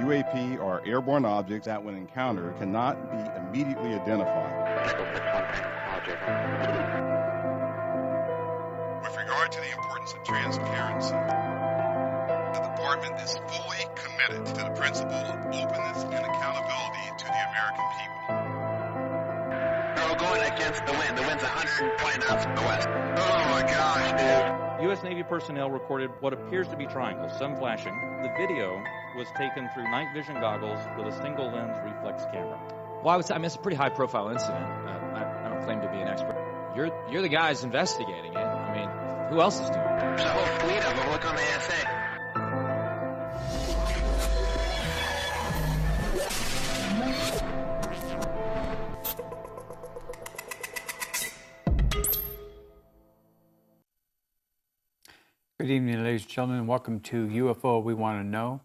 UAP are airborne objects that, when encountered, cannot be immediately identified. With regard to the importance of transparency, the Department is fully committed to the principle of openness and accountability to the American people. They're all going against the wind. The wind's 120 knots from the west. Oh my gosh, dude. U.S. Navy personnel recorded what appears to be triangles, some flashing. The video was taken through night vision goggles with a single lens reflex camera. Well, I mean, it's a pretty high-profile incident. I don't claim to be an expert. You're the guys investigating it. I mean, who else is doing it? There's a whole fleet of them. Look on the ASA. Good evening, ladies and gentlemen. Welcome to UFO We Want to Know.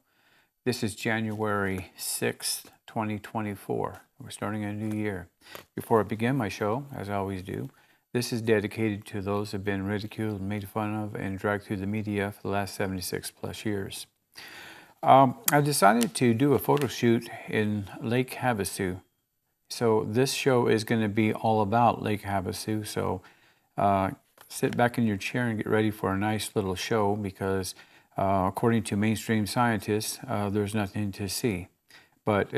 This is January 6th, 2024. We're starting a new year. Before I begin my show, as I always do, this is dedicated to those who have been ridiculed, made fun of, and dragged through the media for the last 76 plus years. I decided to do a photo shoot in Lake Havasu. So this show is going to be all about Lake Havasu. So sit back in your chair and get ready for a nice little show because according to mainstream scientists, there's nothing to see. But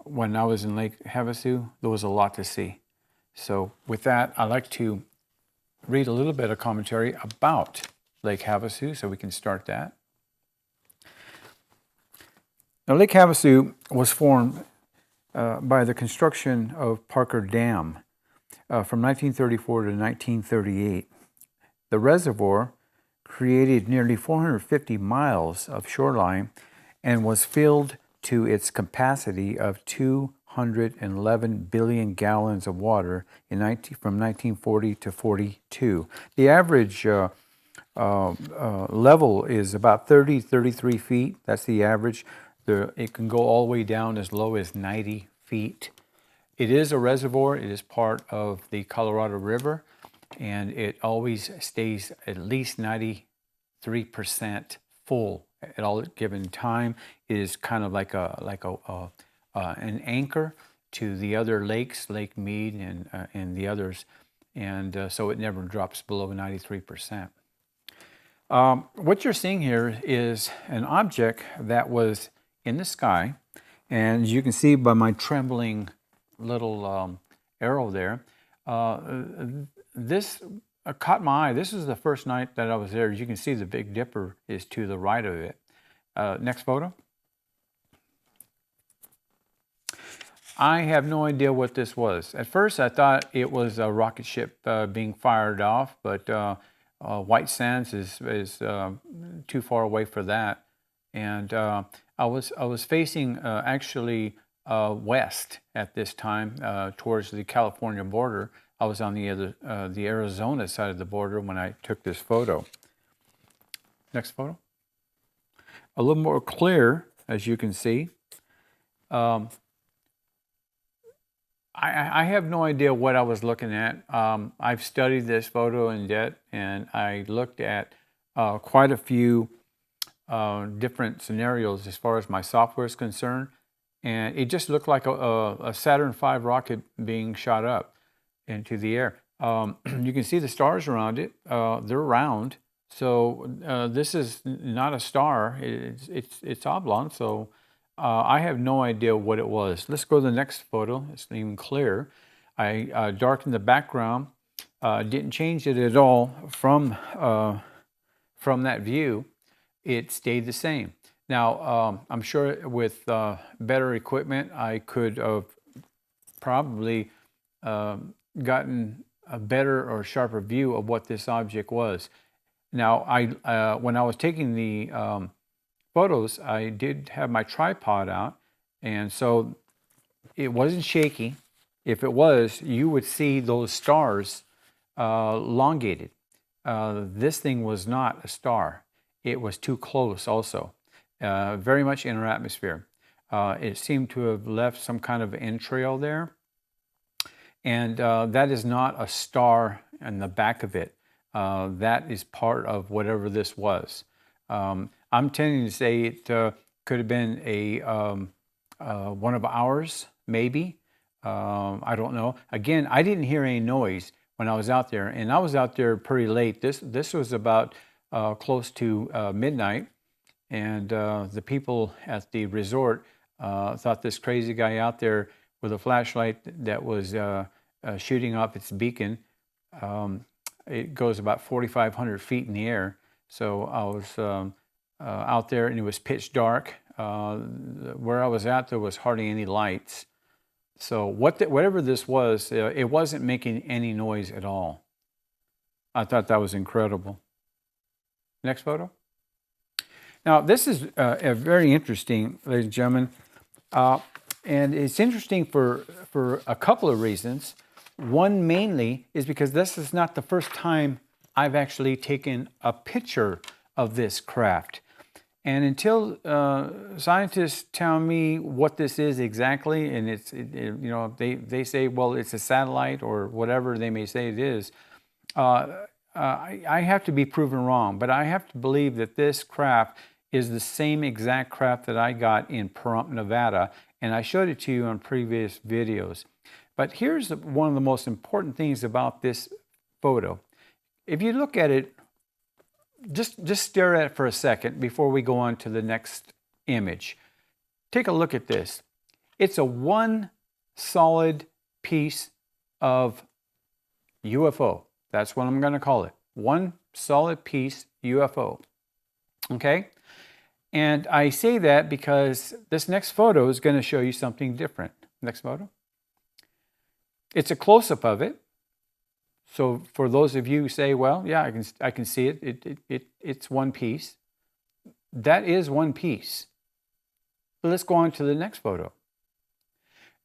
when I was in Lake Havasu, there was a lot to see. So with that, I'd like to read a little bit of commentary about Lake Havasu so we can start that. Now, Lake Havasu was formed by the construction of Parker Dam from 1934 to 1938. The reservoir created nearly 450 miles of shoreline and was filled to its capacity of 211 billion gallons of water from 1940 to 42. The average level is about 33 feet. That's the average. It can go all the way down as low as 90 feet. It is a reservoir. It is part of the Colorado River, and it always stays at least 93% full at all given time. It is kind of like an anchor to the other lakes, Lake Mead and the others, and so it never drops below 93%. What you're seeing here is an object that was in the sky, and you can see by my trembling little arrow there, this caught my eye. This is the first night that I was there. As you can see, the Big Dipper is to the right of it. Next photo. I have no idea what this was. At first, I thought it was a rocket ship being fired off, but White Sands is too far away for that. And I was facing actually west at this time towards the California border. I was on the Arizona side of the border when I took this photo. Next photo. A little more clear, as you can see. I have no idea what I was looking at. I've studied this photo in depth, and I looked at quite a few different scenarios as far as my software is concerned, and it just looked like a Saturn V rocket being shot up into the air. You can see the stars around it. They're round, so this is not a star. It's oblong, so I have no idea what it was. Let's go to the next photo. It's even clearer. I darkened the background. Didn't change it at all from that view. It stayed the same. Now, I'm sure with better equipment, I could have probably gotten a better or sharper view of what this object was. Now, when I was taking the photos, I did have my tripod out, and so it wasn't shaky. If it was, you would see those stars elongated. This thing was not a star. It was too close also, very much in our atmosphere. It seemed to have left some kind of entrail there. And that is not a star in the back of it. That is part of whatever this was. I'm tending to say Could have been one of ours, maybe. I don't know. Again, I didn't hear any noise when I was out there, and I was out there pretty late. This was about close to midnight, and the people at the resort thought this crazy guy out there with a flashlight that was shooting off its beacon. It goes about 4,500 feet in the air. So I was out there, and it was pitch dark. Where I was at, there was hardly any lights. So whatever this was, it wasn't making any noise at all. I thought that was incredible. Next photo. Now, this is very interesting, ladies and gentlemen. And it's interesting for a couple of reasons. One mainly is because this is not the first time I've actually taken a picture of this craft. And until scientists tell me what this is exactly, and they say, well, it's a satellite or whatever they may say it is, I have to be proven wrong. But I have to believe that this craft is the same exact craft that I got in Pahrump, Nevada, and I showed it to you on previous videos. But here's one of the most important things about this photo. If you look at it, just stare at it for a second before we go on to the next image. Take a look at this. It's a one solid piece of UFO. That's what I'm going to call it. One solid piece UFO. Okay? And I say that because this next photo is going to show you something different. Next photo. It's a close-up of it. So for those of you who say, well, yeah, I can see it. It's one piece. That is one piece. But let's go on to the next photo.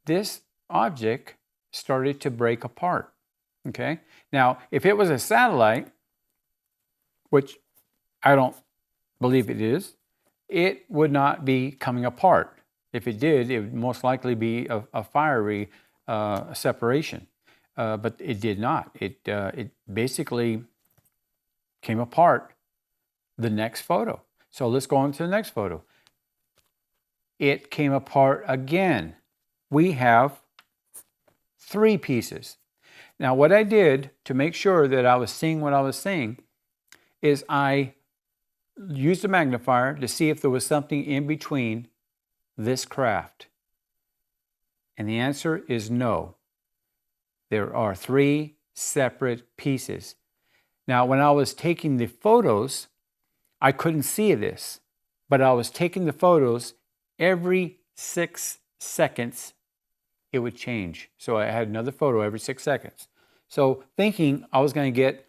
This object started to break apart. Okay? Now, if it was a satellite, which I don't believe it is, it would not be coming apart. If it did, it would most likely be a fiery separation. But it did not. It basically came apart the next photo. So let's go on to the next photo. It came apart again. We have three pieces. Now, what I did to make sure that I was seeing what I was seeing is I used a magnifier to see if there was something in between this craft. And the answer is no. There are three separate pieces. Now, when I was taking the photos, I couldn't see this, but I was taking the photos every 6 seconds, it would change. So I had another photo every 6 seconds. So thinking I was going to get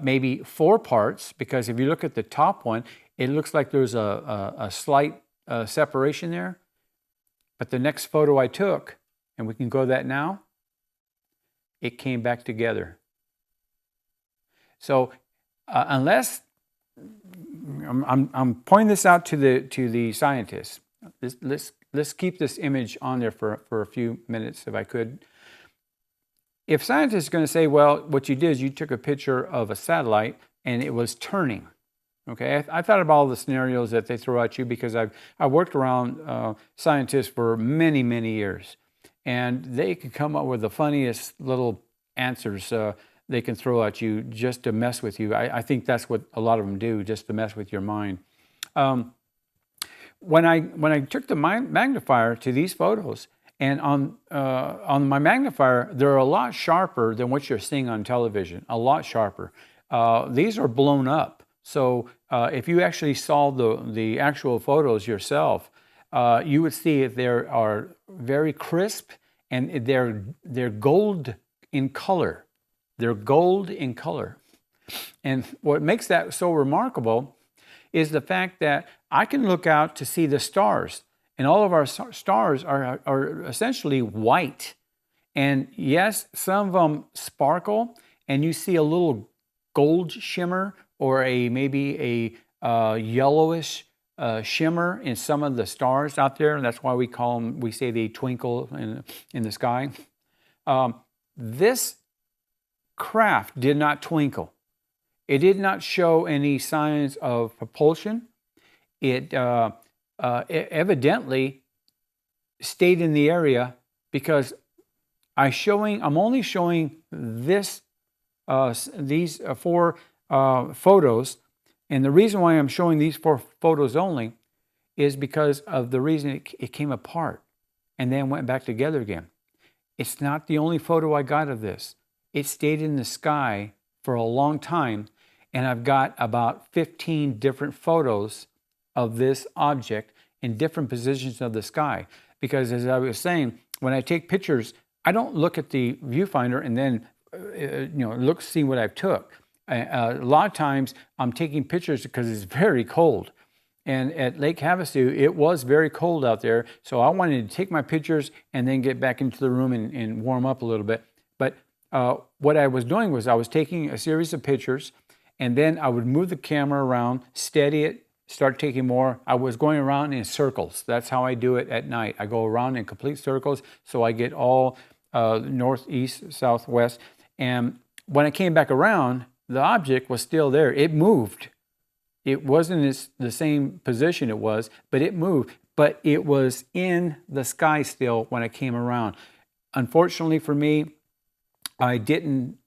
maybe 4 parts, because if you look at the top one, it looks like there's a slight separation there. But the next photo I took, and we can go to that now, it came back together. So unless I'm pointing this out to the scientists. Let's keep this image on there for a few minutes, if I could. If scientists are going to say, well, what you did is you took a picture of a satellite and it was turning. Okay, I thought about all the scenarios that they throw at you because I worked around scientists for many, many years. And they can come up with the funniest little answers they can throw at you just to mess with you. I think that's what a lot of them do, just to mess with your mind. When I took the magnifier to these photos, and on my magnifier, they're a lot sharper than what you're seeing on television, a lot sharper. These are blown up. So if you actually saw the actual photos yourself, you would see that they are very crisp, and they're gold in color. They're gold in color. And what makes that so remarkable is the fact that I can look out to see the stars, and all of our stars are essentially white. And yes, some of them sparkle, and you see a little gold shimmer or maybe a yellowish shimmer in some of the stars out there, and that's why we say they twinkle in the sky. This craft did not twinkle. It did not show any signs of propulsion. It evidently stayed in the area, because I'm only showing these 4 photos, and the reason why I'm showing these 4 photos only is because of the reason it came apart and then went back together again. It's not the only photo I got of this. It stayed in the sky for a long time, and I've got about 15 different photos of this object in different positions of the sky. Because as I was saying, when I take pictures, I don't look at the viewfinder and then look, see what I've took. A lot of times I'm taking pictures because it's very cold. And at Lake Havasu, it was very cold out there. So I wanted to take my pictures and then get back into the room and warm up a little bit. But what I was doing was I was taking a series of pictures, and then I would move the camera around, steady it, start taking more. I was going around in circles. That's how I do it at night. I go around in complete circles, so I get all north, east, south, west. And when I came back around, the object was still there. It moved. It wasn't the same position it was, but it moved. But it was in the sky still when I came around. Unfortunately for me, I didn't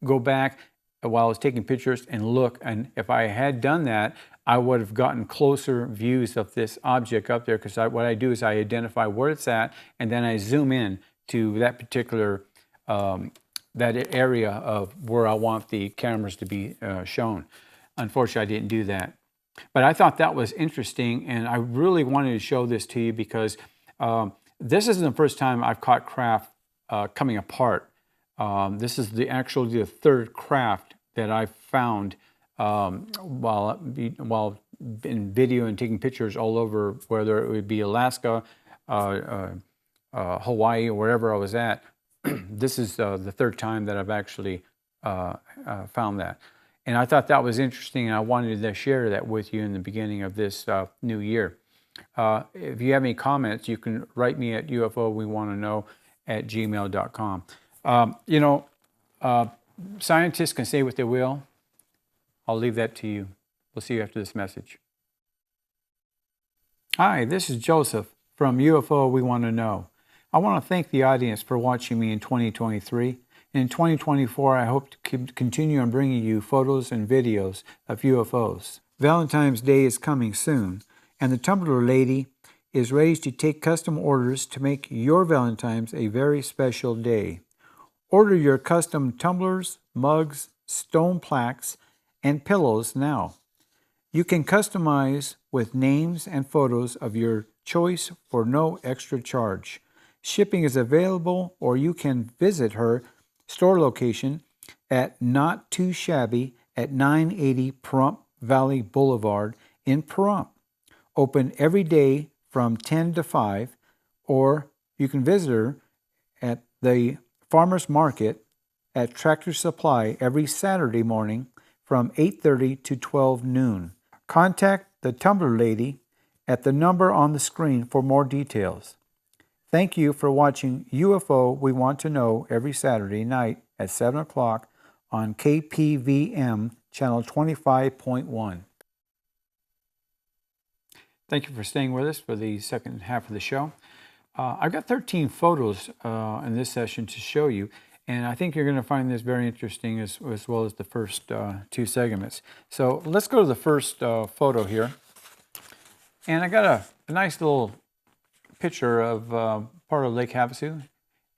go back while I was taking pictures and look. And if I had done that, I would have gotten closer views of this object up there, because what I do is I identify where it's at, and then I zoom in to that particular that area of where I want the cameras to be shown. Unfortunately, I didn't do that. But I thought that was interesting, and I really wanted to show this to you because this isn't the first time I've caught craft coming apart. This is actually the 3rd craft that I've found while in video and taking pictures all over, whether it would be Alaska, Hawaii, or wherever I was at. This is the 3rd time that I've actually found that. And I thought that was interesting, and I wanted to share that with you in the beginning of this new year. If you have any comments, you can write me at UFOWeWantToKnow@gmail.com. Scientists can say what they will. I'll leave that to you. We'll see you after this message. Hi, this is Joseph from UFO We Want to Know. I want to thank the audience for watching me in 2023. And in 2024, I hope to continue on bringing you photos and videos of UFOs. Valentine's Day is coming soon, and the Tumbler Lady is ready to take custom orders to make your Valentine's a very special day. Order your custom tumblers, mugs, stone plaques, and pillows now. You can customize with names and photos of your choice for no extra charge. Shipping is available, or you can visit her store location at Not Too Shabby at 980 Pahrump Valley Boulevard in Pahrump. Open every day from 10 to 5, or you can visit her at the Farmers Market at Tractor Supply every Saturday morning from 8:30 to 12 noon. Contact the Tumbler Lady at the number on the screen for more details. Thank you for watching UFO We Want to Know every Saturday night at 7 o'clock on KPVM channel 25.1. Thank you for staying with us for the second half of the show. I've got 13 photos in this session to show you, and I think you're going to find this very interesting as well as the first 2 segments. So let's go to the first photo here. And I got a nice little picture of part of Lake Havasu.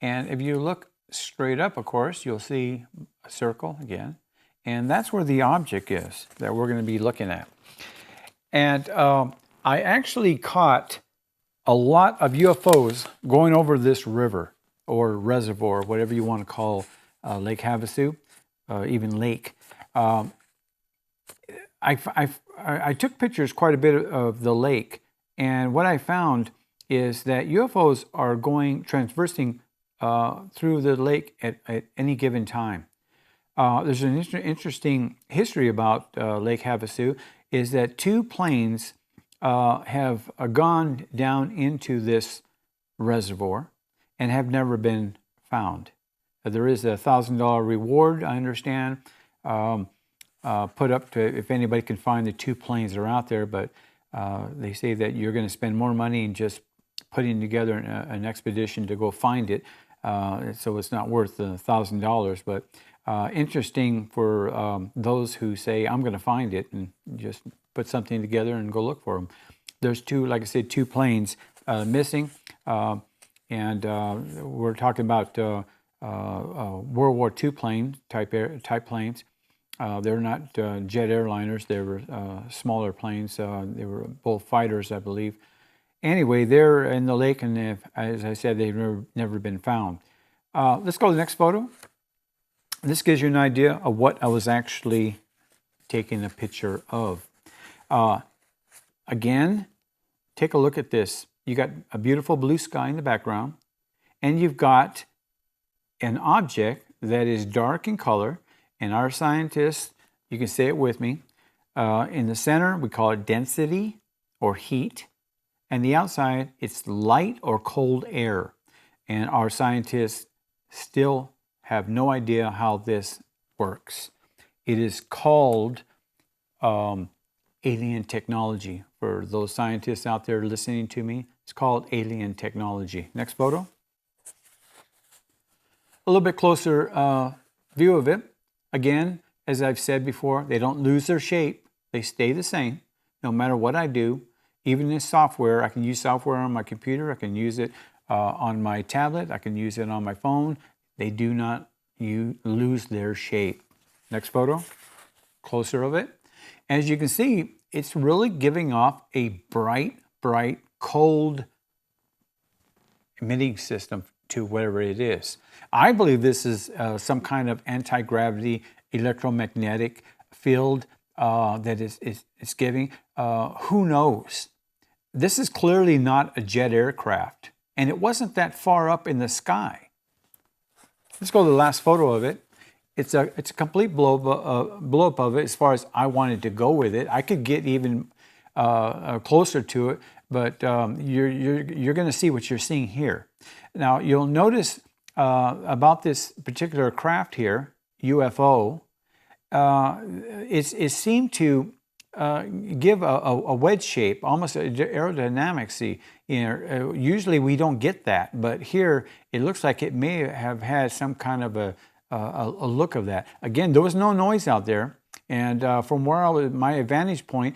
And if you look straight up, of course, you'll see a circle again. And that's where the object is that we're going to be looking at. And I actually caught a lot of UFOs going over this river or reservoir, whatever you want to call Lake Havasu, even lake. I took pictures quite a bit of the lake, and what I found is that UFOs are transversing through the lake at any given time. There's an interesting history about Lake Havasu, is that 2 planes have gone down into this reservoir and have never been found. There is a $1,000 reward, I understand, put up to if anybody can find the 2 planes that are out there, but They say that you're going to spend more money in just putting together an expedition to go find it, so it's not worth the $1,000. But interesting for those who say, I'm going to find it, and just put something together and go look for them. There's two, like I said, two planes missing, and we're talking about World War II plane type planes. They're not jet airliners. They were smaller planes. They were both fighters, I believe. Anyway, they're in the lake, and as I said, they've never been found. Let's go to the next photo. This gives you an idea of what I was actually taking a picture of. Again, take a look at this. You got a beautiful blue sky in the background, and you've got an object that is dark in color, and our scientists, you can say it with me, in the center we call it density or heat, and the outside it's light or cold air. And our scientists still have no idea how this works. It is called alien technology. For those scientists out there listening to me, it's called alien technology. Next photo. A little bit closer view of it. Again, as I've said before, they don't lose their shape. They stay the same no matter what I do. Even in software, I can use software on my computer. I can use it on my tablet. I can use it on my phone. They do not lose their shape. Next photo. Closer of it. As you can see, it's really giving off a bright, cold emitting system to whatever it is. I believe this is some kind of anti-gravity electromagnetic field that is giving. Who knows? This is clearly not a jet aircraft, and it wasn't that far up in the sky. Let's go to the last photo of it. It's a complete blow up of it as far as I wanted to go with it. I could get even closer to it, but you're going to see what you're seeing here. Now you'll notice about this particular craft here, UFO, it seemed to give a wedge shape, almost aerodynamics. Usually we don't get that, but here it looks like it may have had some kind of a look of that. Again, there was no noise out there, and from where I was, my vantage point,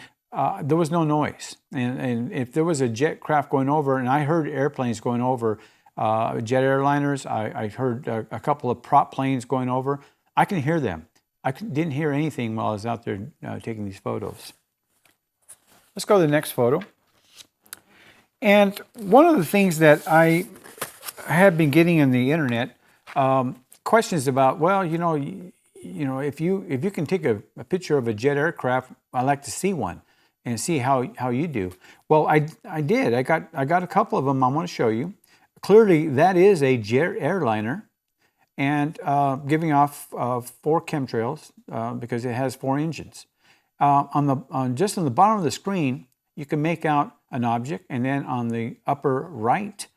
there was no noise. And if there was a jet craft going over, and I heard airplanes going over, jet airliners, I heard a couple of prop planes going over, I can hear them. I didn't hear anything while I was out there taking these photos. Let's go to the next photo. And one of the things that I have been getting on the internet, questions about, well, you know, if you can take a picture of a jet aircraft, I'd like to see one and see how you do. Well, I did. I got a couple of them I want to show you. Clearly, that is a jet airliner, and giving off 4 chemtrails because it has 4 engines. Just on the bottom of the screen, you can make out an object, and then on the upper right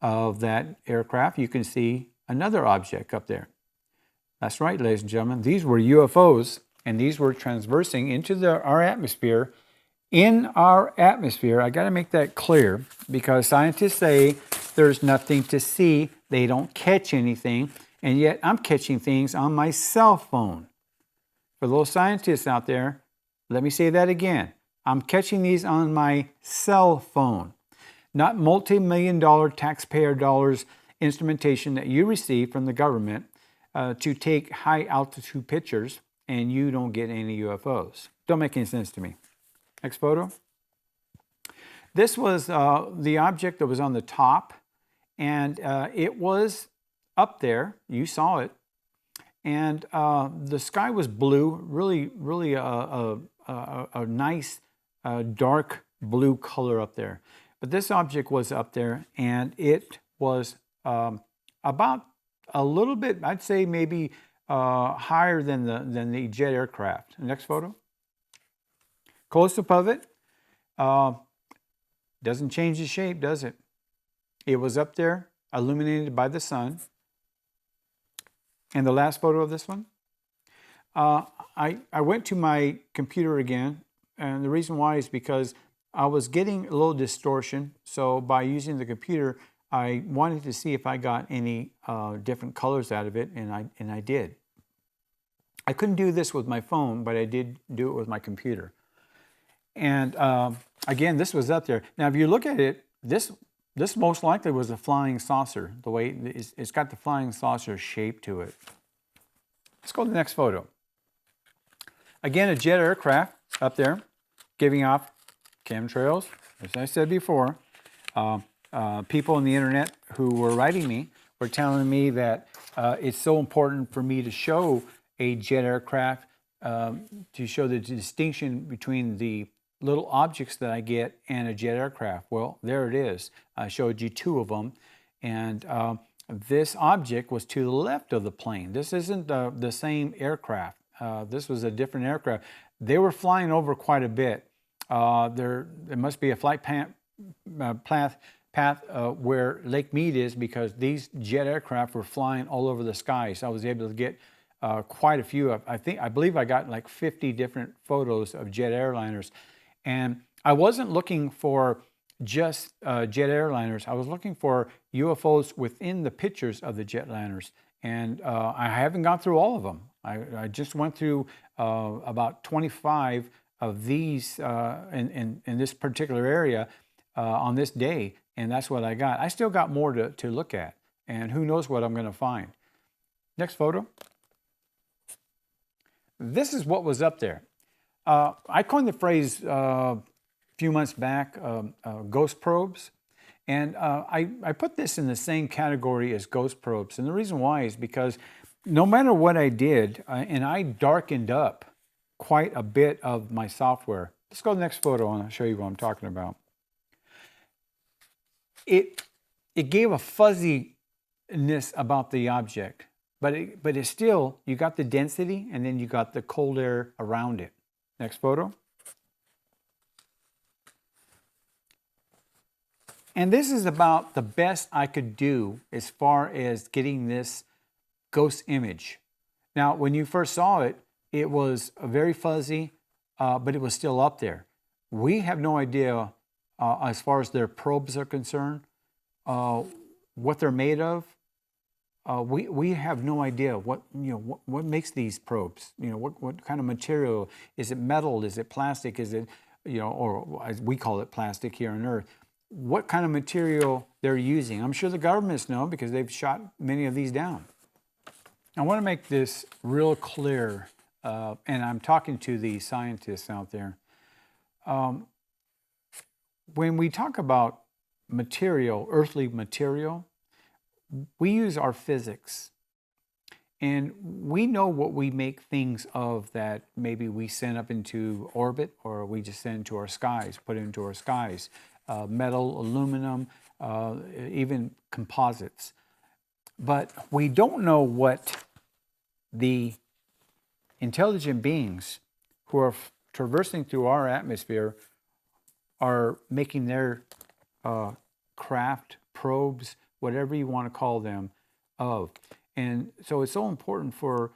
of that aircraft, you can see another object up there. That's right, ladies and gentlemen. These were UFOs, and these were transversing into our atmosphere. In our atmosphere, I got to make that clear, because scientists say there's nothing to see. They don't catch anything, and yet I'm catching things on my cell phone. For those scientists out there, let me say that again. I'm catching these on my cell phone, not multi-million-dollar taxpayer dollars instrumentation that you receive from the government to take high-altitude pictures, and you don't get any UFOs. Don't make any sense to me. Next photo. This was the object that was on the top, and it was up there. You saw it, and the sky was blue, really a nice dark blue color up there. But this object was up there, and it was about a little bit, I'd say maybe higher than the jet aircraft. Next photo. Close-up of it. Doesn't change the shape, does it? It was up there, illuminated by the sun. And the last photo of this one. I went to my computer again, and the reason why is because I was getting a little distortion. So by using the computer, I wanted to see if I got any different colors out of it, and I did. I couldn't do this with my phone, but I did do it with my computer. And again, this was up there. Now, if you look at it, this most likely was a flying saucer. The way it's got the flying saucer shape to it. Let's go to the next photo. Again, a jet aircraft up there, giving off chemtrails. As I said before, people on the internet who were writing me were telling me that it's so important for me to show a jet aircraft, to show the distinction between the little objects that I get and a jet aircraft. Well, there it is. I showed you two of them, and this object was to the left of the plane. This isn't the same aircraft. This was a different aircraft. They were flying over quite a bit. There must be a flight path where Lake Mead is, because these jet aircraft were flying all over the sky. So I was able to get quite a few. I believe I got like 50 different photos of jet airliners. And I wasn't looking for just jet airliners. I was looking for UFOs within the pictures of the jetliners. And I haven't gone through all of them. I just went through about 25 of these in this particular area on this day, and that's what I got. I still got more to look at, and who knows what I'm going to find. Next photo. This is what was up there. I coined the phrase a few months back, ghost probes. And I put this in the same category as ghost probes. And the reason why is because no matter what I did, and I darkened up quite a bit of my software. Let's go to the next photo and I'll show you what I'm talking about. It gave a fuzziness about the object, but it's still, you got the density and then you got the cold air around it. Next photo. And this is about the best I could do as far as getting this ghost image. Now, when you first saw it, it was very fuzzy, but it was still up there. We have no idea, as far as their probes are concerned, what they're made of. We have no idea what makes these probes. What kind of material? Is it metal? Is it plastic? Is it or as we call it, plastic here on Earth? What kind of material they're using? I'm sure the governments know because they've shot many of these down. I want to make this real clear, and I'm talking to the scientists out there. When we talk about material, earthly material, we use our physics. And we know what we make things of that maybe we send up into orbit, or we just send into our skies, put into our skies. Metal, aluminum, even composites. But we don't know what the intelligent beings who are traversing through our atmosphere are making their craft, probes, whatever you want to call them, of. And so it's so important for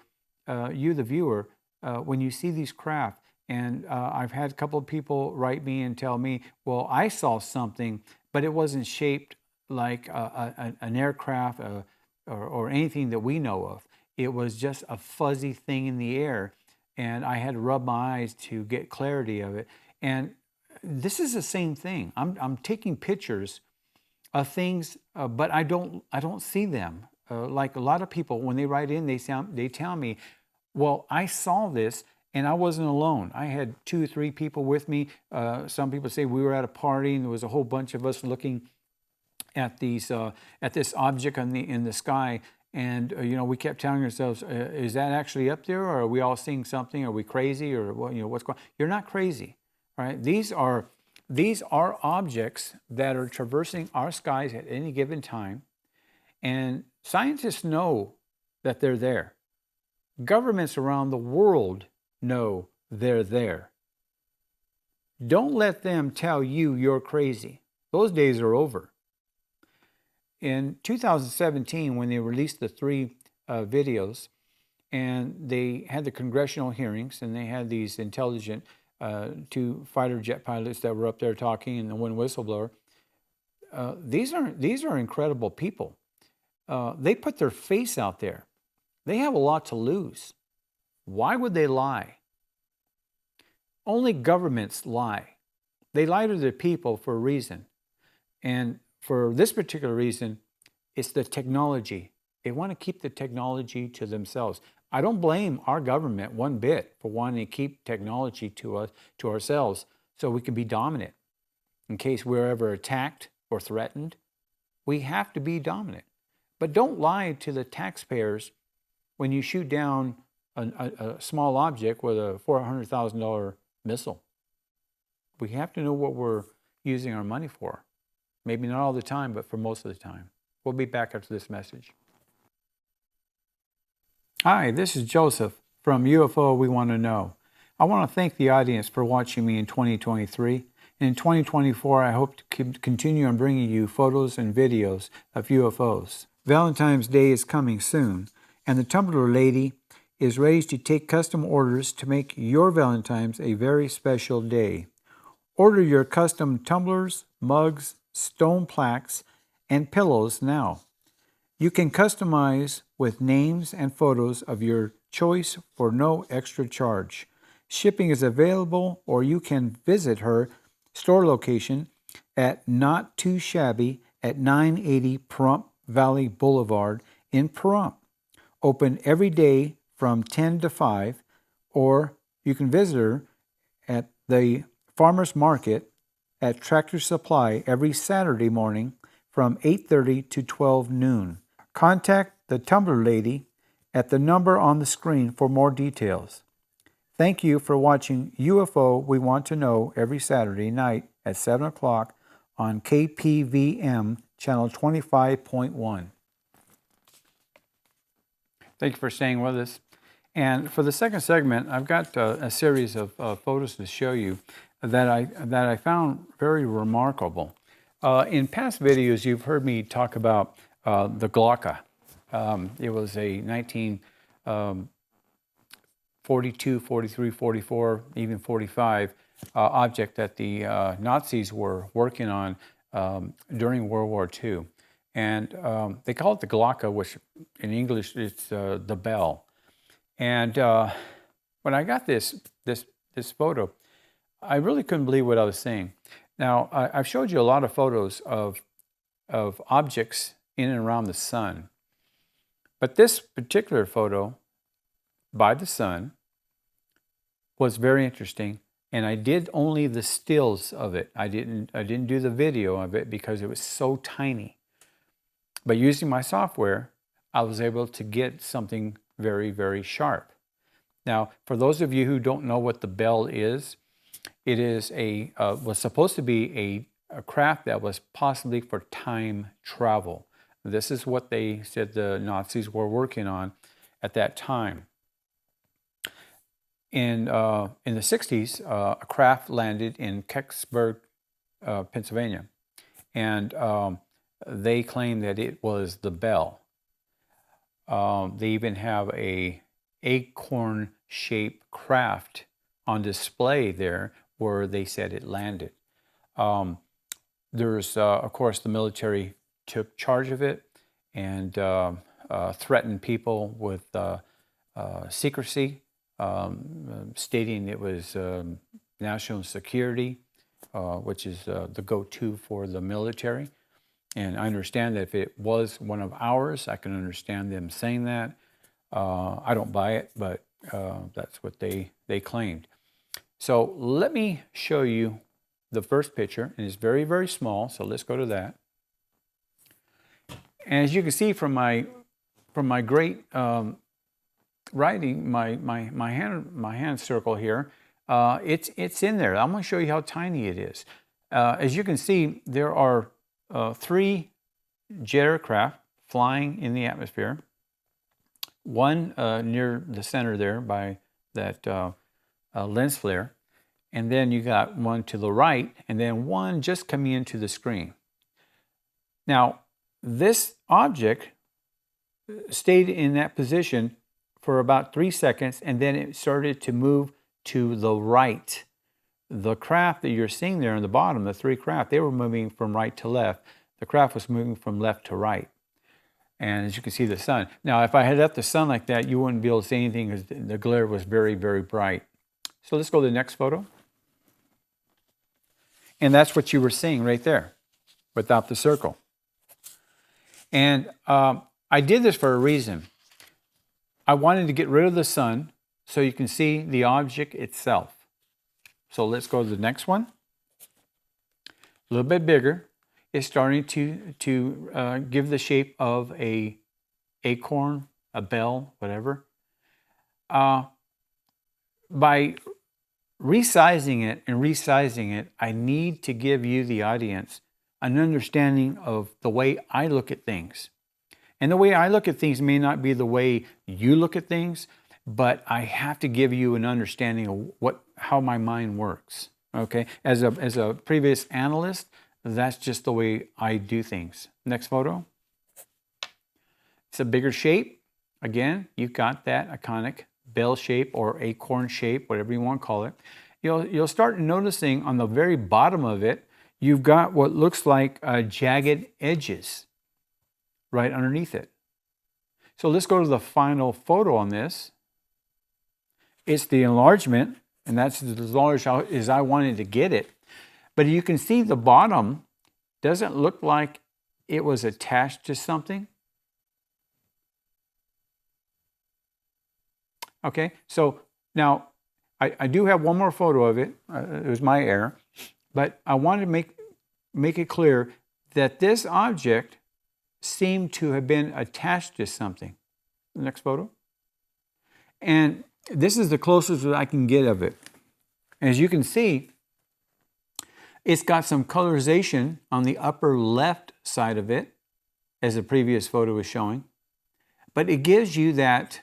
you, the viewer, when you see these craft. And I've had a couple of people write me and tell me, well, I saw something, but it wasn't shaped like an aircraft or anything that we know of. It was just a fuzzy thing in the air, and I had to rub my eyes to get clarity of it. And this is the same thing. I'm taking pictures of things, but I don't see them. Like a lot of people, when they write in, they tell me, well, I saw this, and I wasn't alone. I had 2 or 3 people with me. Some people say we were at a party and there was a whole bunch of us looking at this object in the sky, and we kept telling ourselves, is that actually up there, or are we all seeing something? Are we crazy, or what's going on? You're not crazy, right? These are objects that are traversing our skies at any given time, and scientists know that they're there. Governments around the world know they're there. Don't let them tell you you're crazy. Those days are over. In 2017, when they released the 3 videos, and they had the congressional hearings, and they had these intelligent two fighter jet pilots that were up there talking, and the one whistleblower. These are incredible people. They put their face out there. They have a lot to lose. Why would they lie? Only governments lie. They lie to their people for a reason. And for this particular reason, it's the technology. They want to keep the technology to themselves. I don't blame our government one bit for wanting to keep technology to ourselves so we can be dominant. In case we're ever attacked or threatened, we have to be dominant. But don't lie to the taxpayers when you shoot down a small object with a $400,000 missile. We have to know what we're using our money for. Maybe not all the time, but for most of the time. We'll be back after this message. Hi, this is Joseph from UFO We Want to Know. I want to thank the audience for watching me in 2023. In 2024, I hope to continue on bringing you photos and videos of UFOs. Valentine's Day is coming soon, and the Tumbler Lady is ready to take custom orders to make your Valentine's a very special day. Order your custom tumblers, mugs, stone plaques, and pillows now. You can customize with names and photos of your choice for no extra charge. Shipping is available, or you can visit her store location at Not Too Shabby at 980 Pahrump Valley Boulevard in Pahrump. Open every day from 10 to 5, or you can visit her at the Farmers Market at Tractor Supply every Saturday morning from 8:30 to 12 noon. Contact the Tumbler Lady at the number on the screen for more details. Thank you for watching UFO We Want to Know every Saturday night at 7 o'clock on KPVM channel 25.1. Thank you for staying with us. And for the second segment, I've got a series of photos to show you that I found very remarkable. In past videos, you've heard me talk about the Glocke. It was a 1942, 43, 44, even 45 object that the Nazis were working on during World War II. And they call it the Glocke, which in English it's the bell. And when I got this photo, I really couldn't believe what I was seeing. Now, I've showed you a lot of photos of objects in and around the sun. But this particular photo by the sun was very interesting, and I did only the stills of it. I didn't do the video of it because it was so tiny. But using my software, I was able to get something very, very sharp. Now, for those of you who don't know what the bell is, it is was supposed to be a craft that was possibly for time travel. This is what they said the Nazis were working on at that time. In the 60s, a craft landed in Kecksburg, Pennsylvania, and they claimed that it was the bell. They even have a acorn-shaped craft on display there where they said it landed. There's, of course, the military took charge of it and threatened people with secrecy, stating it was national security, which is the go-to for the military. And I understand that if it was one of ours, I can understand them saying that. I don't buy it, but that's what they claimed. So let me show you the first picture, and it's very, very small, so let's go to that. And as you can see from my great writing, my hand circle here, it's in there. I'm going to show you how tiny it is. As you can see, there are 3 jet aircraft flying in the atmosphere. One near the center there by that lens flare, and then you got one to the right, and then one just coming into the screen. Now, this object stayed in that position for about 3 seconds, and then it started to move to the right. the craft that you're seeing there on the bottom, the 3 craft, they were moving from right to left. The craft was moving from left to right. And as you can see, the sun. Now, if I had left the sun like that, you wouldn't be able to see anything because the glare was very, very bright. So let's go to the next photo. And that's what you were seeing right there without the circle. And I did this for a reason. I wanted to get rid of the sun so you can see the object itself. So let's go to the next one. A little bit bigger. It's starting to give the shape of a acorn, a bell, whatever. By resizing it, I need to give you, the audience, an understanding of the way I look at things. And the way I look at things may not be the way you look at things, but I have to give you an understanding of how my mind works. Okay? As a previous analyst, that's just the way I do things. Next photo. It's a bigger shape. Again, you've got that iconic bell shape or acorn shape, whatever you want to call it. You'll start noticing on the very bottom of it, you've got what looks like jagged edges right underneath it. So let's go to the final photo on this. It's the enlargement, and that's as large as I wanted to get it. But you can see the bottom doesn't look like it was attached to something. Okay, so now I do have one more photo of it. It was my error. But I wanted to make it clear that this object seemed to have been attached to something. Next photo. And this is the closest that I can get of it. As you can see, it's got some colorization on the upper left side of it, as the previous photo was showing. But it gives you that,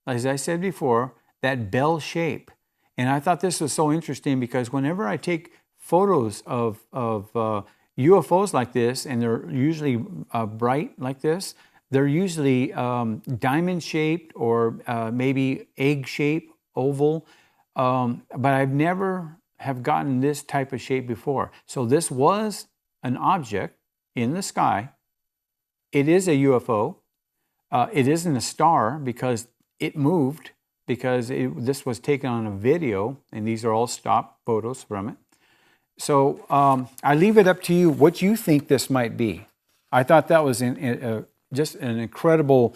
as I said before, that bell shape. And I thought this was so interesting because whenever I take photos of UFOs like this, and they're usually bright like this, they're usually diamond-shaped or maybe egg-shaped, oval. But I've never have gotten this type of shape before. So this was an object in the sky. It is a UFO. It isn't a star because it moved, because this was taken on a video, and these are all stock photos from it. So I leave it up to you what you think this might be. I thought that was just an incredible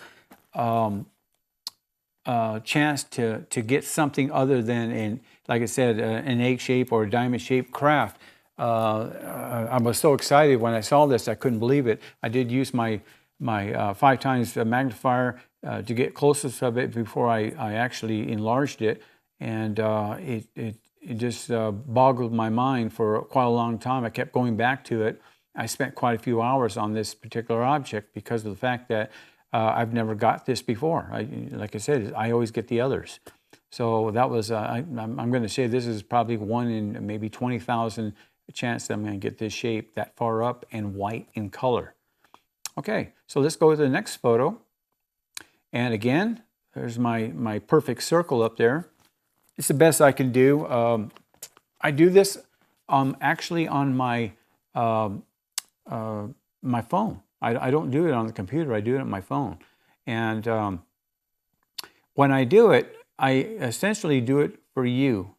chance to get something other than, like I said, an egg-shaped or a diamond-shaped craft. I was so excited when I saw this, I couldn't believe it. I did use my 5 times magnifier to get closest of it before I actually enlarged it, and it just boggled my mind for quite a long time. I kept going back to it. I spent quite a few hours on this particular object because of the fact that I've never got this before. Like I said, I always get the others. So that was, I'm going to say this is probably 1 in maybe 20,000 chance that I'm going to get this shape that far up and white in color. Okay, so let's go to the next photo. And again, there's my perfect circle up there. It's the best I can do. I do this actually on my my phone. I don't do it on the computer. I do it on my phone. And when I do it, I essentially do it for you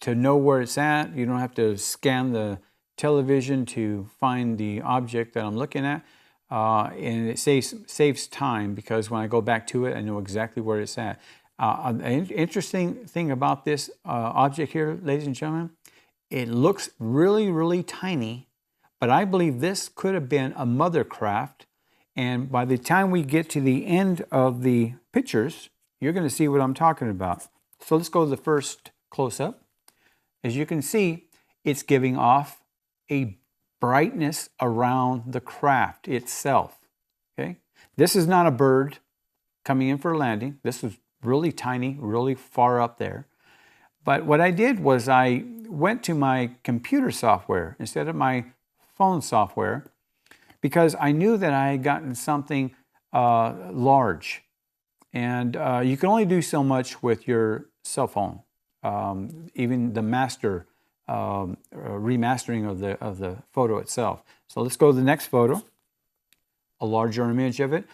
to know where it's at. You don't have to scan the television to find the object that I'm looking at. And it saves time because when I go back to it, I know exactly where it's at. An interesting thing about this object here, ladies and gentlemen, it looks really, really tiny, but I believe this could have been a mother craft. And by the time we get to the end of the pictures, you're going to see what I'm talking about. So let's go to the first close-up. As you can see, it's giving off a brightness around the craft itself. Okay, this is not a bird coming in for a landing. This is really tiny, really far up there. But what I did was I went to my computer software instead of my phone software because I knew that I had gotten something large. And you can only do so much with your cell phone. Even the master remastering of the photo itself. So let's go to the next photo, a larger image of it.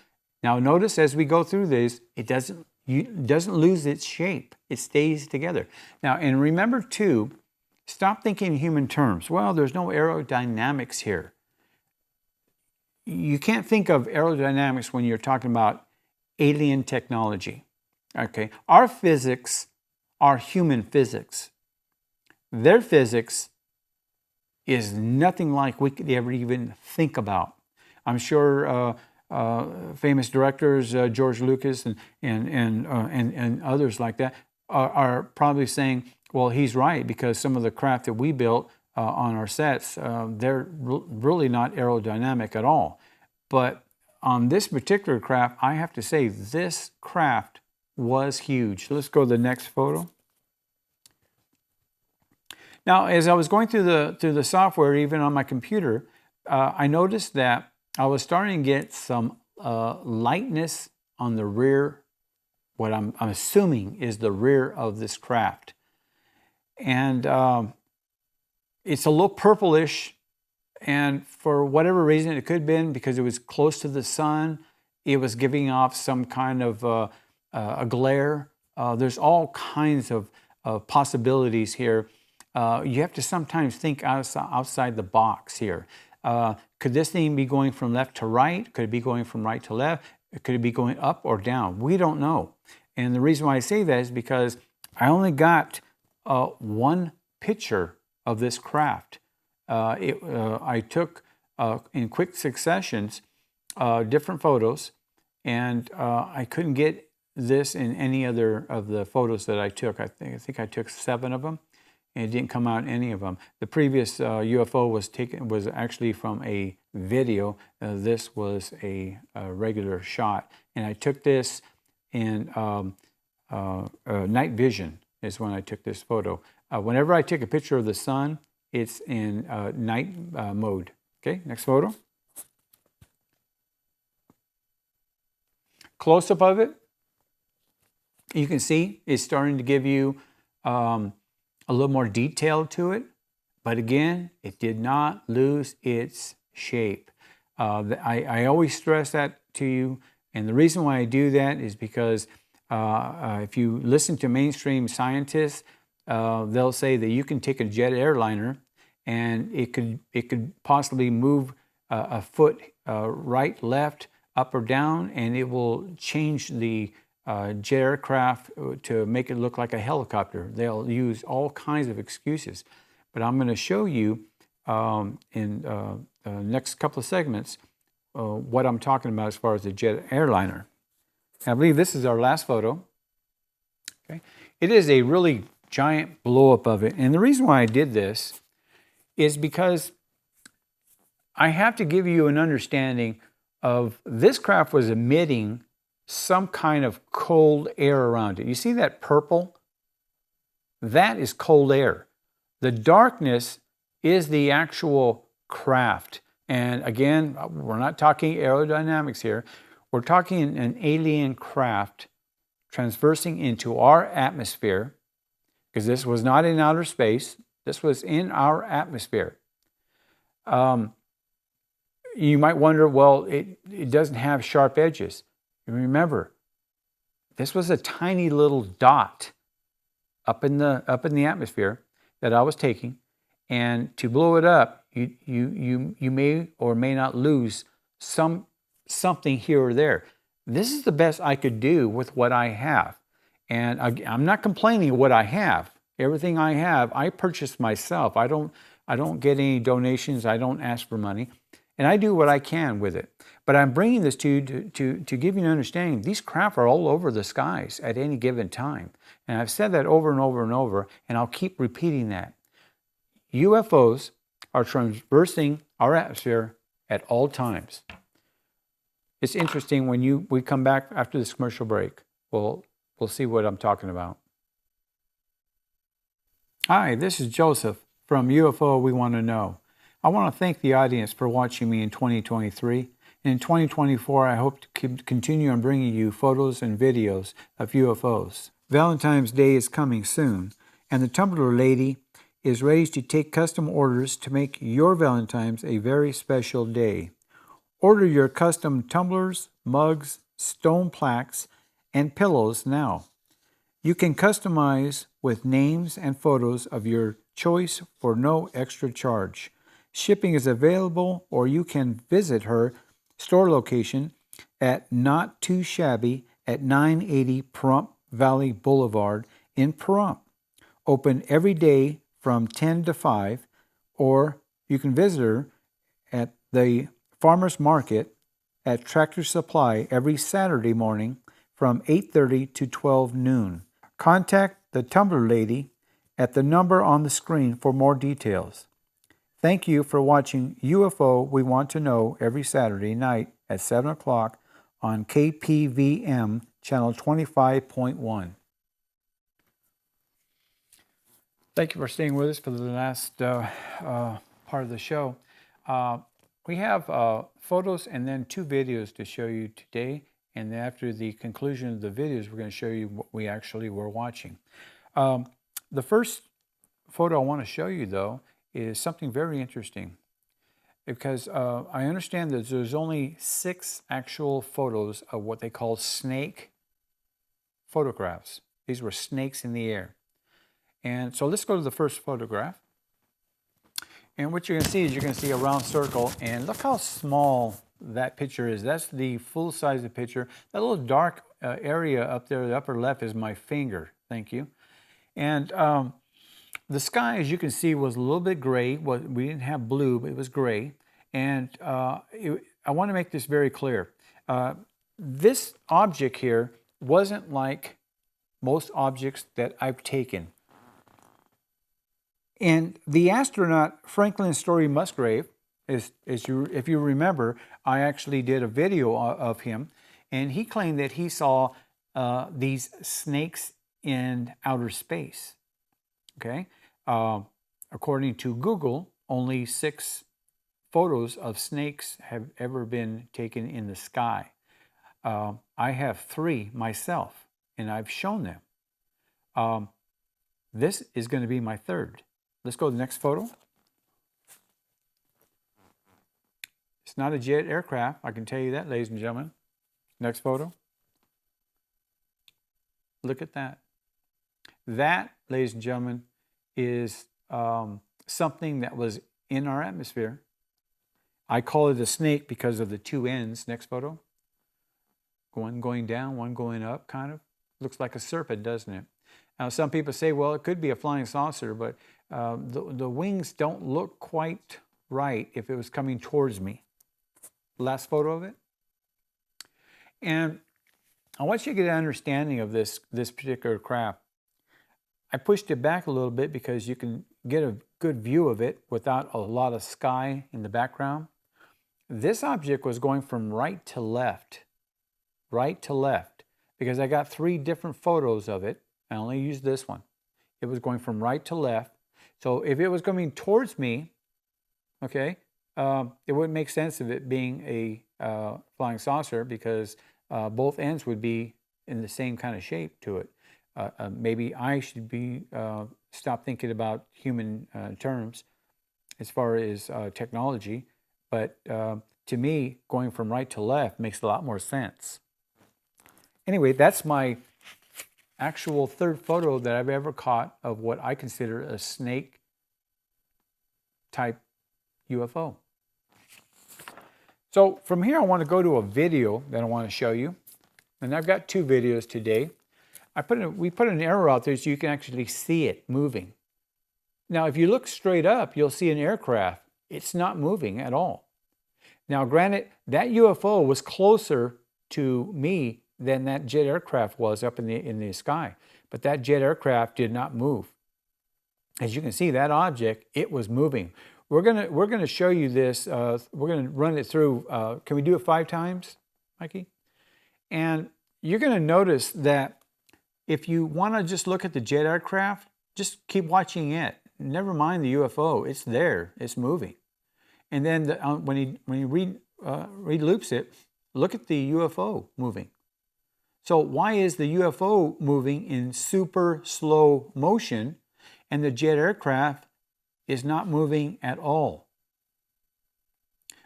Now notice as we go through these, it doesn't lose its shape. It stays together. Now, and remember too, stop thinking in human terms. Well, there's no aerodynamics here. You can't think of aerodynamics when you're talking about alien technology. Okay, our physics are human physics. Their physics is nothing like we could ever even think about. I'm sure famous directors, George Lucas and others like that, are probably saying, well, he's right, because some of the craft that we built on our sets, they're really not aerodynamic at all. But on this particular craft, I have to say this craft was huge. Let's go to the next photo. Now, as I was going through the software, even on my computer, I noticed that I was starting to get some lightness on the rear, what I'm assuming is the rear of this craft. And it's a little purplish, and for whatever reason, it could have been because it was close to the sun, it was giving off some kind of a glare. There's all kinds of possibilities here. You have to sometimes think outside the box here. Could this thing be going from left to right? Could it be going from right to left? Could it be going up or down? We don't know. And the reason why I say that is because I only got one picture of this craft. I took in quick successions different photos, and I couldn't get this in any other of the photos that I took. I think I took 7 of them, and it didn't come out in any of them. The previous UFO was actually from a video. This was a regular shot, and I took this in night vision is when I took this photo. Whenever I take a picture of the sun, it's in night mode. Okay, next photo. Close-up of it, you can see it's starting to give you a little more detail to it, but again, it did not lose its shape. I always stress that to you, and the reason why I do that is because if you listen to mainstream scientists, they'll say that you can take a jet airliner and it could possibly move a foot right, left, up or down, and it will change the jet aircraft to make it look like a helicopter. They'll use all kinds of excuses. But I'm going to show you in the next couple of segments what I'm talking about as far as the jet airliner. I believe this is our last photo. Okay, it is a really giant blow-up of it. And the reason why I did this is because I have to give you an understanding of this craft was emitting some kind of cold air around it. You see that purple? That is cold air. The darkness is the actual craft. And again, we're not talking aerodynamics here. We're talking an alien craft transversing into our atmosphere, because this was not in outer space. This was in our atmosphere. You might wonder, well, it doesn't have sharp edges. Remember, this was a tiny little dot up in the atmosphere that I was taking, and to blow it up, you may or may not lose something here or there. This is the best I could do with what I have, and I'm not complaining of what I have. Everything I have, I purchased myself. I don't get any donations. I don't ask for money. And I do what I can with it. But I'm bringing this to you to give you an understanding. These craft are all over the skies at any given time. And I've said that over and over and over, and I'll keep repeating that. UFOs are traversing our atmosphere at all times. It's interesting when we come back after this commercial break. We'll see what I'm talking about. Hi, this is Joseph from UFO We Want to Know. I want to thank the audience for watching me in 2023. And in 2024, I hope to continue on bringing you photos and videos of UFOs. Valentine's Day is coming soon, and the Tumbler Lady is ready to take custom orders to make your Valentine's a very special day. Order your custom tumblers, mugs, stone plaques, and pillows now. You can customize with names and photos of your choice for no extra charge. Shipping is available, or you can visit her store location at Not Too Shabby at 980 Pahrump Valley Boulevard in Pahrump. Open every day from 10 to 5, or you can visit her at the Farmers Market at Tractor Supply every Saturday morning from 8:30 to 12 noon. Contact the Tumbler Lady at the number on the screen for more details. Thank you for watching UFO We Want to Know every Saturday night at 7 o'clock on KPVM channel 25.1. Thank you for staying with us for the last part of the show. We have photos and then 2 videos to show you today. And after the conclusion of the videos, we're going to show you what we actually were watching. The first photo I want to show you, though, is something very interesting. Because I understand that there's only 6 actual photos of what they call snake photographs. These were snakes in the air. And so let's go to the first photograph. And what you're going to see is you're going to see a round circle. And look how small that picture is. That's the full size of the picture. That little dark area up there, the upper left, is my finger. Thank you. And the sky, as you can see, was a little bit gray. We didn't have blue, but it was gray. And I want to make this very clear. This object here wasn't like most objects that I've taken. And the astronaut Franklin Story Musgrave, if you remember, I actually did a video of him, and he claimed that he saw these snakes in outer space. Okay, according to Google, only 6 photos of snakes have ever been taken in the sky. I have 3 myself, and I've shown them. This is going to be my 3rd. Let's go to the next photo. It's not a jet aircraft, I can tell you that, ladies and gentlemen. Next photo. Look at that. That, ladies and gentlemen, is something that was in our atmosphere. I call it a snake because of the 2 ends. Next photo. One going down, one going up, kind of. Looks like a serpent, doesn't it? Now, some people say, well, it could be a flying saucer, but the wings don't look quite right if it was coming towards me. Last photo of it. And I want you to get an understanding of this particular craft. I pushed it back a little bit because you can get a good view of it without a lot of sky in the background. This object was going from right to left, because I got 3 different photos of it. I only used this one. It was going from right to left. So if it was coming towards me, okay, it wouldn't make sense of it being a flying saucer, because both ends would be in the same kind of shape to it. Maybe I should be stop thinking about human terms as far as technology, but to me, going from right to left makes a lot more sense. Anyway, that's my actual 3rd photo that I've ever caught of what I consider a snake type UFO. So from here, I want to go to a video that I want to show you. And I've got 2 videos today. We put an arrow out there so you can actually see it moving. Now, if you look straight up, you'll see an aircraft. It's not moving at all. Now, granted, that UFO was closer to me than that jet aircraft was up in the sky. But that jet aircraft did not move. As you can see, that object, it was moving. We're gonna show you this. We're gonna run it through. Can we do it 5 times, Mikey? And you're gonna notice that if you want to just look at the jet aircraft, just keep watching it. Never mind the UFO. It's there. It's moving. And then when you re-loops it, look at the UFO moving. So why is the UFO moving in super slow motion and the jet aircraft is not moving at all.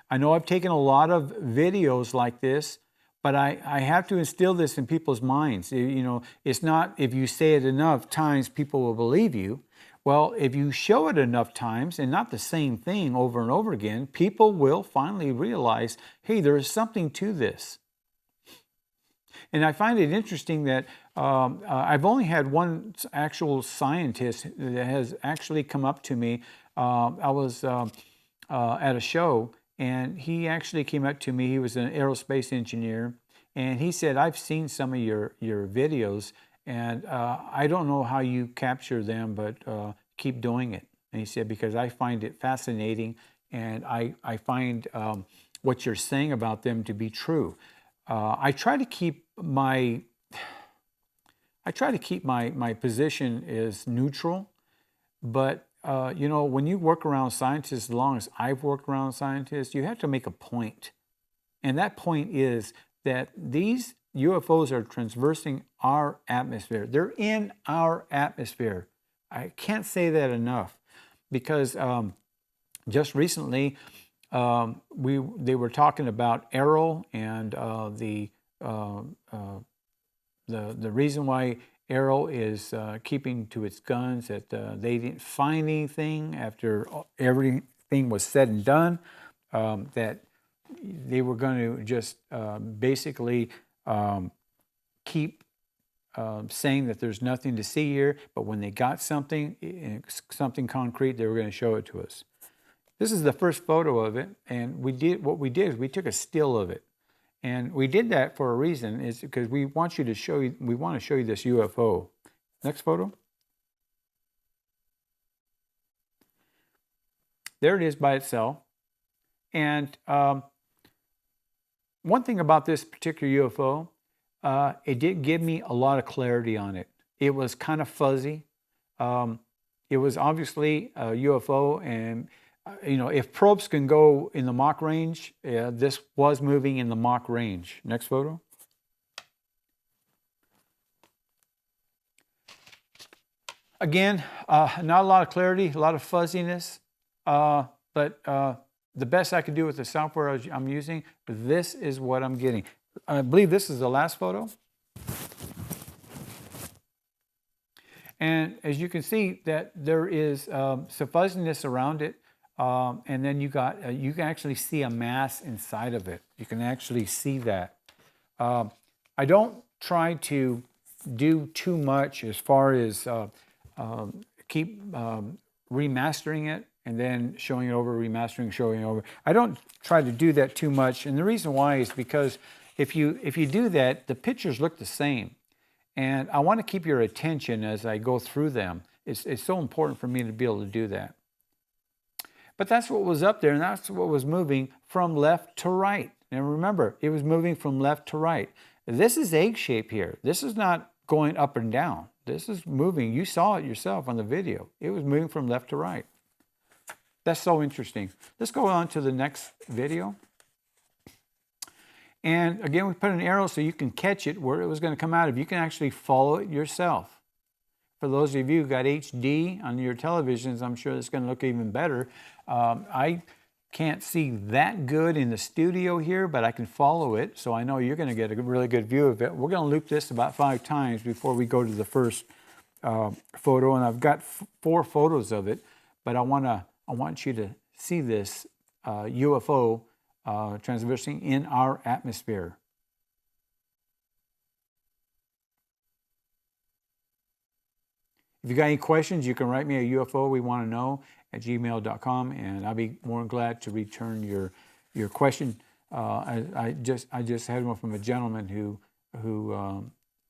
I know I've taken a lot of videos like this, but I have to instill this in people's minds. You know, it's not if you say it enough times, people will believe you. Well, if you show it enough times and not the same thing over and over again, people will finally realize, hey, there is something to this. And I find it interesting that I've only had one actual scientist that has actually come up to me. I was at a show, and he actually came up to me. He was an aerospace engineer, and he said, I've seen some of your videos, and I don't know how you capture them, but keep doing it. And he said, because I find it fascinating, and I find what you're saying about them to be true. I try to keep my position as neutral, but you know, when you work around scientists, as long as I've worked around scientists, you have to make a point. And that point is that these UFOs are traversing our atmosphere. They're in our atmosphere. I can't say that enough, because just recently they were talking about Arrow and the reason why Arrow is keeping to its guns, that they didn't find anything after everything was said and done, that they were going to just basically keep saying that there's nothing to see here, but when they got something concrete, they were going to show it to us. This is the first photo of it, and we took a still of it. And we did that for a reason, is because we want to show you this UFO. Next photo. There it is by itself. And one thing about this particular UFO, it did give me a lot of clarity on it. It was kind of fuzzy. It was obviously a UFO, and you know, if probes can go in the Mach range, this was moving in the Mach range. Next photo. Again, not a lot of clarity, a lot of fuzziness, but the best I could do with the software I'm using, this is what I'm getting. I believe this is the last photo. And as you can see, that there is some fuzziness around it. And then you can actually see a mass inside of it. You can actually see that. I don't try to do too much as far as keep remastering it and then showing it over, remastering, showing it over. I don't try to do that too much, and the reason why is because if you do that, the pictures look the same, and I want to keep your attention as I go through them. It's so important for me to be able to do that. But that's what was up there, and that's what was moving from left to right. And remember, it was moving from left to right. This is egg-shaped here. This is not going up and down. This is moving. You saw it yourself on the video. It was moving from left to right. That's so interesting. Let's go on to the next video. And again, we put an arrow so you can catch it where it was going to come out of. You can actually follow it yourself. For those of you who got HD on your televisions, I'm sure it's going to look even better. I can't see that good in the studio here, but I can follow it, so I know you're going to get a really good view of it. We're going to loop this about 5 times before we go to the first photo, and I've got 4 photos of it, but I want you to see this UFO traversing in our atmosphere. If you got any questions, you can write me at UFO-we-want-to-know@gmail.com, and I'll be more than glad to return your question. I just had one from a gentleman who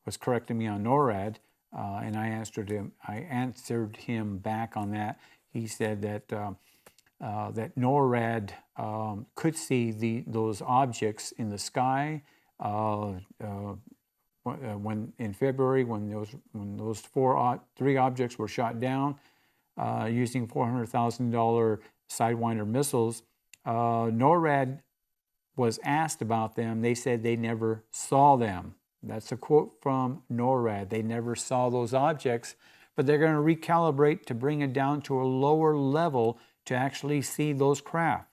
was correcting me on NORAD, and I answered him back on that. He said that that NORAD could see those objects in the sky. When in February, when those 3 objects were shot down using $400,000 Sidewinder missiles, NORAD was asked about them. They said they never saw them. That's a quote from NORAD. They never saw those objects but they're going to recalibrate to bring it down to a lower level to actually see those craft.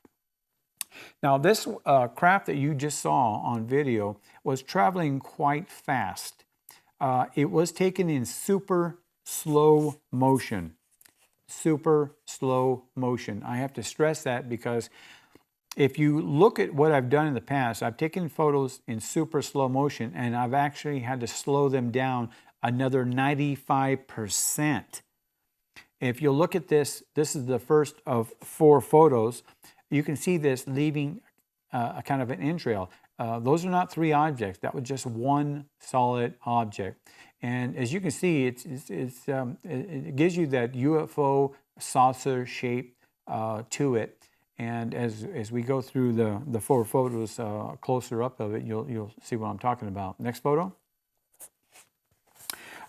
Now, this craft that you just saw on video was traveling quite fast. It was taken in super slow motion. Super slow motion. I have to stress that because if you look at what I've done in the past, I've taken photos in super slow motion and I've actually had to slow them down another 95%. If you look at this, this is the first of 4 photos. You can see this leaving a kind of an entrail. Those are not 3 objects. That was just one solid object. And as you can see, it gives you that UFO saucer shape to it. And as we go through the 4 photos closer up of it, you'll see what I'm talking about. Next photo.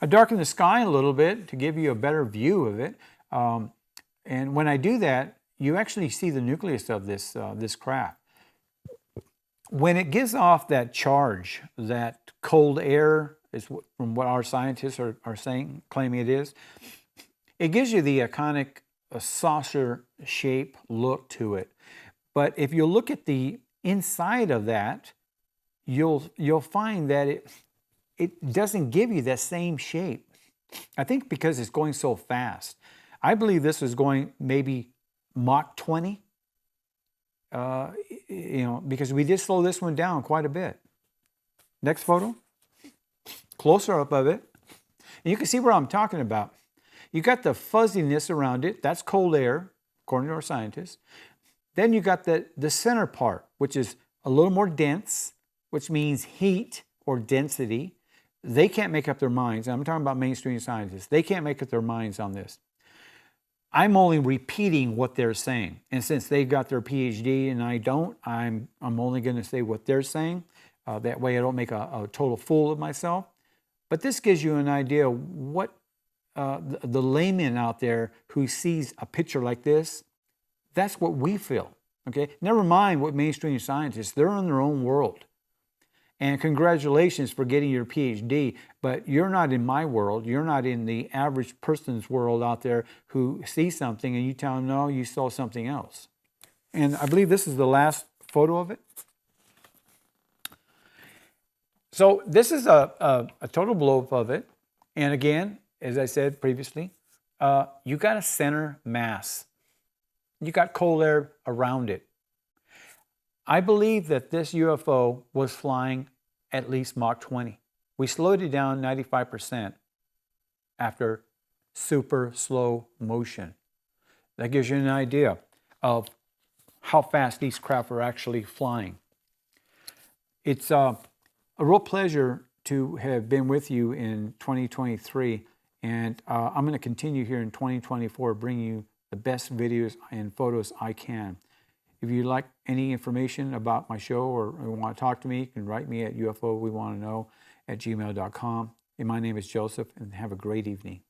I darken the sky a little bit to give you a better view of it. And when I do that, you actually see the nucleus of this craft. When it gives off that charge, that cold air, is from what our scientists are saying, claiming it is, it gives you the iconic saucer shape look to it. But if you look at the inside of that, you'll find that it doesn't give you that same shape. I think because it's going so fast. I believe this was going maybe Mach 20, because we did slow this one down quite a bit. Next photo. Closer up of it. And you can see what I'm talking about. You got the fuzziness around it. That's cold air, according to our scientists. Then you got the center part, which is a little more dense, which means heat or density. They can't make up their minds. I'm talking about mainstream scientists. They can't make up their minds on this. I'm only repeating what they're saying. And since they've got their PhD and I don't, I'm only going to say what they're saying. That way I don't make a total fool of myself. But this gives you an idea what the layman out there who sees a picture like this, that's what we feel. Okay? Never mind what mainstream scientists, they're in their own world. And congratulations for getting your PhD, but you're not in my world. You're not in the average person's world out there who sees something and you tell them, no, you saw something else. And I believe this is the last photo of it. So this is a total blow-up of it. And again, as I said previously, you got a center mass. You got cold air around it. I believe that this UFO was flying at least Mach 20. We slowed it down 95% after super slow motion. That gives you an idea of how fast these craft are actually flying. It's a real pleasure to have been with you in 2023, and I'm going to continue here in 2024 bringing you the best videos and photos I can. If you'd like any information about my show or want to talk to me, you can write me at UFOWeWantToKnow@gmail.com. And my name is Joseph, and have a great evening.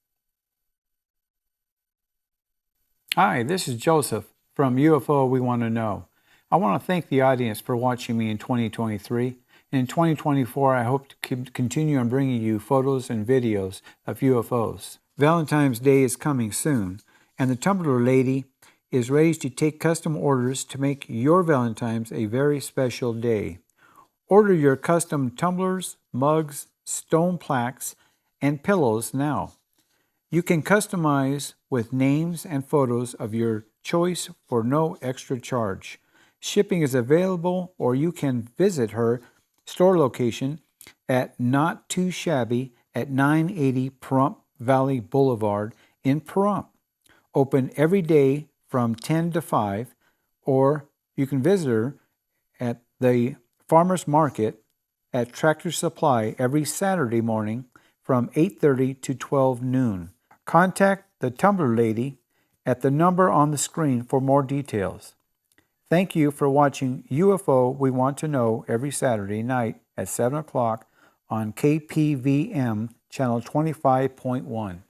Hi, this is Joseph from UFO We Want to Know. I want to thank the audience for watching me in 2023. In 2024, I hope to continue on bringing you photos and videos of UFOs. Valentine's Day is coming soon, and the Tumbler Lady is ready to take custom orders to make your Valentine's a very special day. Order your custom tumblers, mugs, stone plaques, and pillows now. You can customize with names and photos of your choice for no extra charge. Shipping is available, or you can visit her store location at Not Too Shabby at 980 Pahrump Valley Boulevard in Pahrump. Open every day from 10 to 5, or you can visit her at the Farmers Market at Tractor Supply every Saturday morning from 8:30 to 12 noon. Contact the Tumbler Lady at the number on the screen for more details. Thank you for watching UFO We Want to Know every Saturday night at 7 o'clock on KPVM channel 25.1.